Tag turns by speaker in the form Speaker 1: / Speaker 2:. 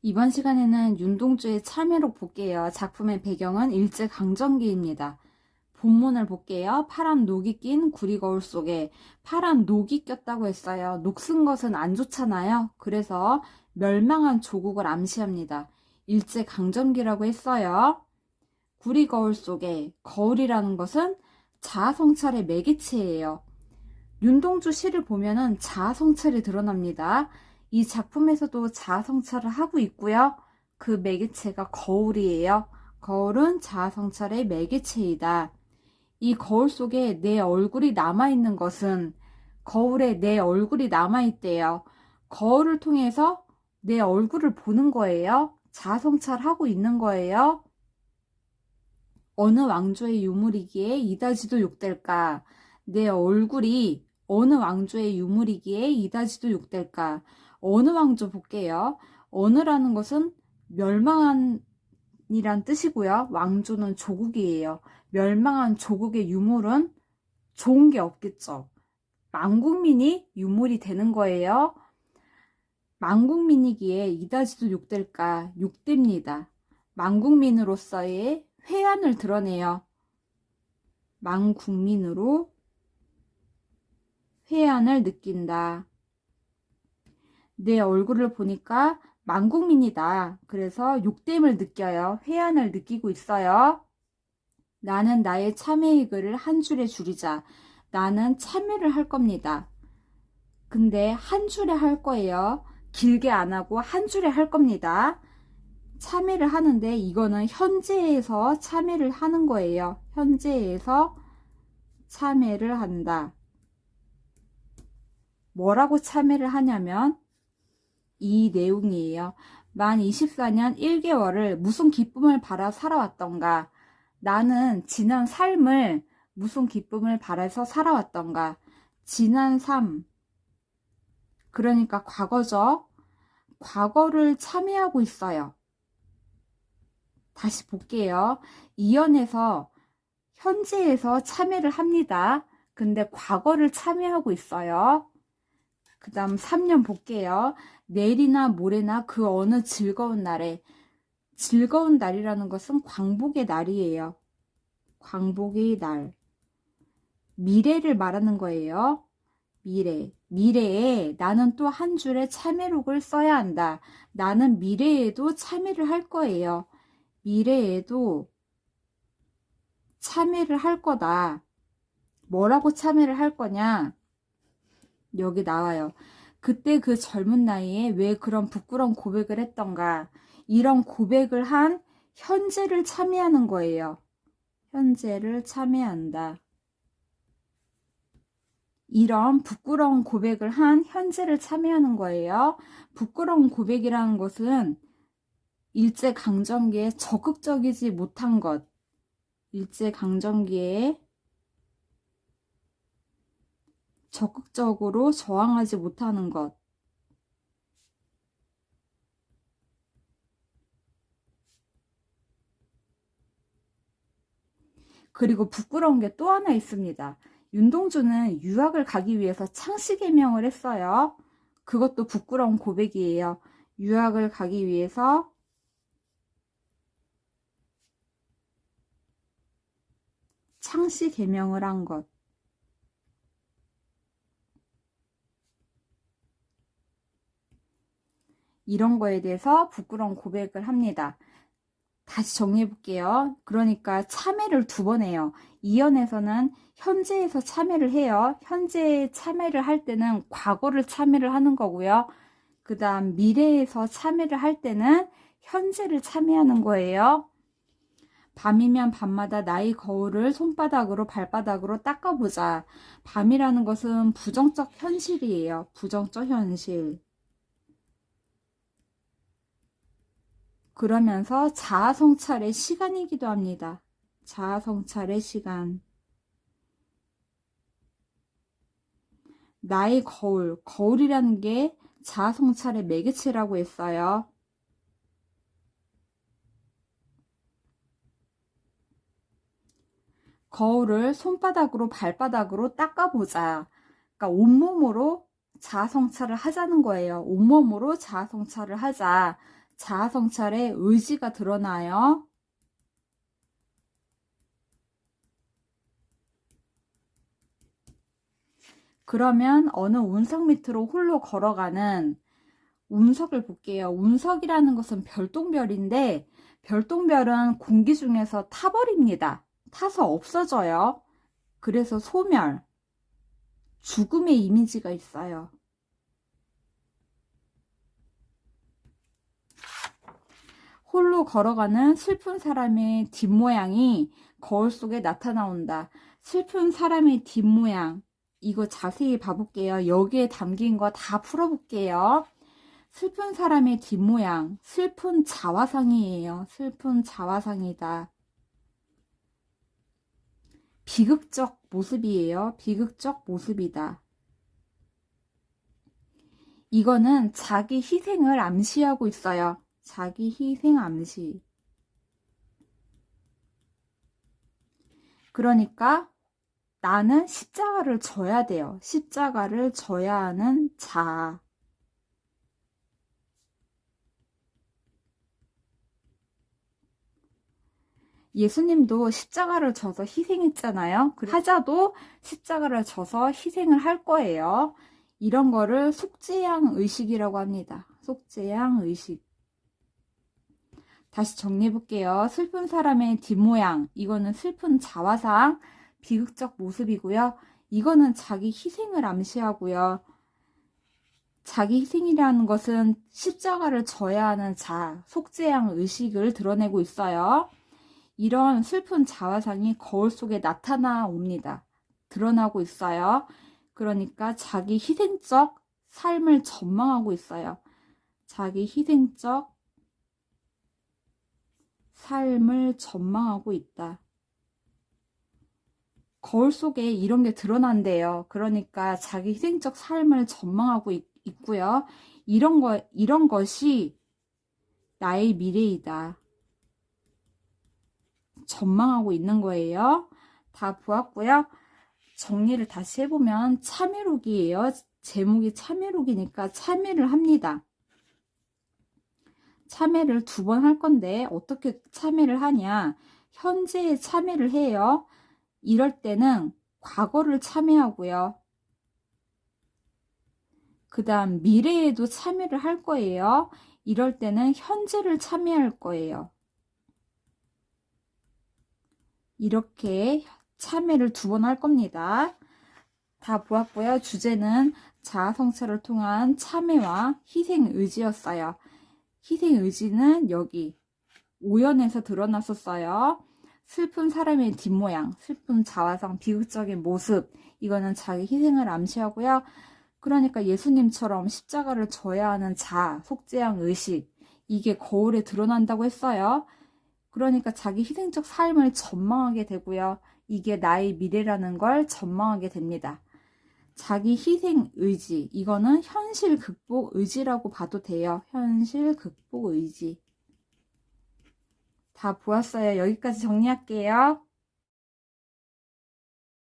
Speaker 1: 이번 시간에는 윤동주의 참외록 볼게요. 작품의 배경은 일제강점기입니다. 본문을 볼게요. 파란 녹이 낀 구리거울 속에 파란 녹이 꼈다고 했어요. 녹슨 것은 안 좋잖아요. 그래서 멸망한 조국을 암시합니다. 일제강점기라고 했어요. 구리거울 속에 거울이라는 것은 자아성찰의 매개체예요. 윤동주 시를 보면은 자아성찰이 드러납니다. 이 작품에서도 자아성찰을 하고 있고요. 그 매개체가 거울이에요. 거울은 자아성찰의 매개체이다. 이 거울 속에 내 얼굴이 남아있는 것은 거울에 내 얼굴이 남아있대요. 거울을 통해서 내 얼굴을 보는 거예요. 자아성찰하고 있는 거예요. 어느 왕조의 유물이기에 이다지도 욕될까? 내 얼굴이 어느 왕조의 유물이기에 이다지도 욕될까? 어느 왕조 볼게요. 어느라는 것은 멸망한 이란 뜻이고요. 왕조는 조국이에요. 멸망한 조국의 유물은 좋은 게 없겠죠. 만국민이 유물이 되는 거예요. 만국민이기에 이다지도 욕될까? 욕됩니다. 만국민으로서의 회한을 드러내요. 만국민으로 회한을 느낀다. 내 얼굴을 보니까 만국민이다. 그래서 욕됨을 느껴요. 회한을 느끼고 있어요. 나는 나의 참회의 글을 한 줄에 줄이자. 나는 참회를 할 겁니다. 근데 한 줄에 할 거예요. 길게 안 하고 한 줄에 할 겁니다. 참회를 하는데 이거는 현재에서 참회를 하는 거예요. 현재에서 참회를 한다. 뭐라고 참회를 하냐면 이 내용이에요. 만 24년 1개월을 무슨 기쁨을 바라 살아왔던가? 나는 지난 삶을 무슨 기쁨을 바라서 살아왔던가? 지난 삶. 그러니까 과거죠. 과거를 참회하고 있어요. 다시 볼게요. 이연에서 현재에서 참회를 합니다. 근데 과거를 참회하고 있어요. 그 다음 3년 볼게요. 내일이나 모레나 그 어느 즐거운 날에, 즐거운 날이라는 것은 광복의 날이에요. 광복의 날. 미래를 말하는 거예요. 미래. 미래에 나는 또 한 줄의 참회록을 써야 한다. 나는 미래에도 참회를 할 거예요. 미래에도 참회를 할 거다. 뭐라고 참회를 할 거냐? 여기 나와요. 그때 그 젊은 나이에 왜 그런 부끄러운 고백을 했던가? 이런 고백을 한 현재를 참회하는 거예요. 현재를 참회한다. 이런 부끄러운 고백을 한 현재를 참회하는 거예요. 부끄러운 고백이라는 것은 일제강점기에 적극적이지 못한 것. 일제강점기에 적극적으로 저항하지 못하는 것. 그리고 부끄러운 게 또 하나 있습니다. 윤동주는 유학을 가기 위해서 창씨개명을 했어요. 그것도 부끄러운 고백이에요. 유학을 가기 위해서 창씨개명을 한 것. 이런 거에 대해서 부끄러운 고백을 합니다. 다시 정리해 볼게요. 그러니까 참회를 두 번 해요. 이연에서는 현재에서 참회를 해요. 현재에 참회를 할 때는 과거를 참회를 하는 거고요. 그 다음 미래에서 참회를 할 때는 현재를 참회하는 거예요. 밤이면 밤마다 나의 거울을 손바닥으로 발바닥으로 닦아보자. 밤이라는 것은 부정적 현실이에요. 부정적 현실. 그러면서 자아성찰의 시간이기도 합니다. 자아성찰의 시간. 나의 거울, 거울이라는 게 자아성찰의 매개체라고 했어요. 거울을 손바닥으로 발바닥으로 닦아보자. 그러니까 온몸으로 자아성찰을 하자는 거예요. 온몸으로 자아성찰을 하자. 자아성찰의 의지가 드러나요. 그러면 어느 운석 밑으로 홀로 걸어가는 운석을 볼게요. 운석이라는 것은 별똥별인데 별똥별은 공기 중에서 타버립니다. 타서 없어져요. 그래서 소멸, 죽음의 이미지가 있어요. 홀로 걸어가는 슬픈 사람의 뒷모양이 거울 속에 나타나온다. 슬픈 사람의 뒷모양, 이거 자세히 봐볼게요. 여기에 담긴 거 다 풀어볼게요. 슬픈 사람의 뒷모양, 슬픈 자화상이에요. 슬픈 자화상이다. 비극적 모습이에요. 비극적 모습이다. 이거는 자기 희생을 암시하고 있어요. 자기 희생 암시. 그러니까 나는 십자가를 져야 돼요. 십자가를 져야 하는 자. 예수님도 십자가를 져서 희생했잖아요. 사자도 십자가를 져서 희생을 할 거예요. 이런 거를 속죄양 의식이라고 합니다. 속죄양 의식. 다시 정리해 볼게요. 슬픈 사람의 뒷모양, 이거는 슬픈 자화상, 비극적 모습이고요. 이거는 자기 희생을 암시하고요. 자기 희생이라는 것은 십자가를 져야 하는 자, 속죄양 의식을 드러내고 있어요. 이런 슬픈 자화상이 거울 속에 나타나옵니다. 드러나고 있어요. 그러니까 자기 희생적 삶을 전망하고 있어요. 자기 희생적 삶을 전망하고 있다. 거울 속에 이런 게 드러난대요. 그러니까 자기 희생적 삶을 전망하고 있고요. 이런 것이 나의 미래이다. 전망하고 있는 거예요. 다 보았고요. 정리를 다시 해보면 참회록이에요. 제목이 참회록이니까 참회를 합니다. 참회를 2번 할 건데 어떻게 참회를 하냐. 현재에 참회를 해요. 이럴 때는 과거를 참회하고요. 그 다음 미래에도 참회를 할 거예요. 이럴 때는 현재를 참회할 거예요. 이렇게 참회를 2번 할 겁니다. 다 보았고요. 주제는 자아성찰을 통한 참회와 희생의지였어요. 희생의지는 여기 5연에서 드러났었어요. 슬픈 사람의 뒷모양, 슬픈 자화상, 비극적인 모습, 이거는 자기 희생을 암시하고요. 그러니까 예수님처럼 십자가를 져야 하는 자, 속죄양 의식, 이게 거울에 드러난다고 했어요. 그러니까 자기 희생적 삶을 전망하게 되고요. 이게 나의 미래라는 걸 전망하게 됩니다. 자기 희생 의지, 이거는 현실 극복 의지라고 봐도 돼요. 현실 극복 의지. 다 보았어요. 여기까지 정리할게요.